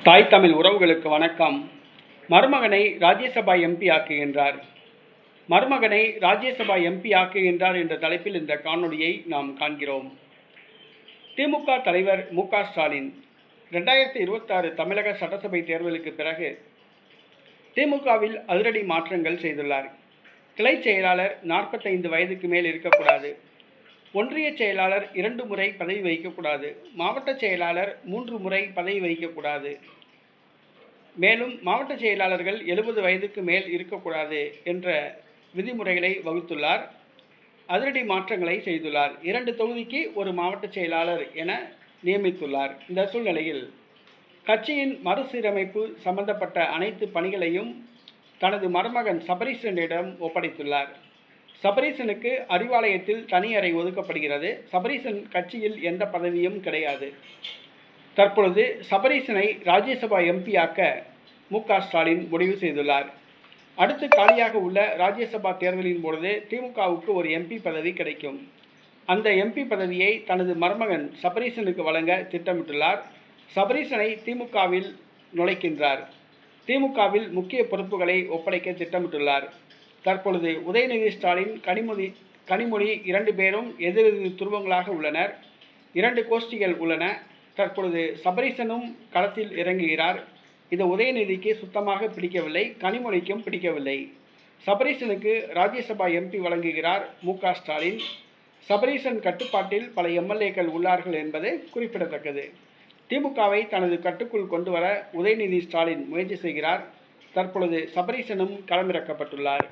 தாய் தமிழ் உறவுகளுக்கு வணக்கம். மருமகனை ராஜ்யசபா எம்பி ஆக்குகின்றார். மருமகனை ராஜ்யசபா எம்பி ஆக்குகின்றார் என்ற தலைப்பில் இந்த காணொளியை நாம் காண்கிறோம். திமுக தலைவர் மு.க. ஸ்டாலின் 2026 தமிழக சட்டசபை தேர்தலுக்கு பிறகு திமுகவில் அதிரடி மாற்றங்கள் செய்துள்ளார். கிளை செயலாளர் 45 வயதுக்கு மேல் இருக்கக்கூடாது. ஒன்றிய செயலாளர் 2 முறை பதவி வகிக்கக்கூடாது. மாவட்ட செயலாளர் 3 முறை பதவி வகிக்கக்கூடாது. மேலும் மாவட்ட செயலாளர்கள் 70 வயதுக்கு மேல் இருக்கக்கூடாது என்ற விதிமுறைகளை வகுத்துள்ளார். அதிரடி மாற்றங்களை செய்துள்ளார். 2 தொகுதிக்கு ஒரு மாவட்ட செயலாளர் என நியமித்துள்ளார். இந்த சூழ்நிலையில் கட்சியின் மறுசீரமைப்பு சம்பந்தப்பட்ட அனைத்து பணிகளையும் தனது மருமகன் சபரீசனிடம் ஒப்படைத்துள்ளார். சபரீசனுக்கு அறிவாலயத்தில் தனி அறை ஒதுக்கப்படுகிறது. சபரீசன் கட்சியில் எந்த பதவியும் கிடையாது. தற்பொழுது சபரீசனை ராஜ்யசபா எம்பி ஆக்க மு.க. ஸ்டாலின் முடிவு செய்துள்ளார். அடுத்து காலியாக உள்ள ராஜ்யசபா தேர்தலின் பொழுது திமுகவுக்கு ஒரு எம்பி பதவி கிடைக்கும். அந்த எம்பி பதவியை தனது மருமகன் சபரீசனுக்கு வழங்க திட்டமிட்டுள்ளார். சபரீசனை திமுகவில் நுழைக்கின்றார். திமுகவில் முக்கிய பொறுப்புகளை ஒப்படைக்க திட்டமிட்டுள்ளார். தற்பொழுது உதயநிதி ஸ்டாலின், கனிமொழி 2 பேரும் எதிரெதிர் துருவங்களாக உள்ளனர். 2 கோஷ்டிகள் உள்ளன. தற்பொழுது சபரீசனும் களத்தில் இறங்குகிறார். இது உதயநிதிக்கு சுத்தமாக பிடிக்கவில்லை, கனிமொழிக்கும் பிடிக்கவில்லை. சபரீசனுக்கு ராஜ்யசபா எம்பி வழங்குகிறார் மு.க. ஸ்டாலின். சபரீசன் கட்டுப்பாட்டில் பல எம்எல்ஏக்கள் உள்ளார்கள் என்பது குறிப்பிடத்தக்கது. திமுகவை தனது கட்டுக்குள் கொண்டு வர உதயநிதி ஸ்டாலின் முயற்சி செய்கிறார். தற்பொழுது சபரீசனும் களமிறக்கப்பட்டுள்ளார்.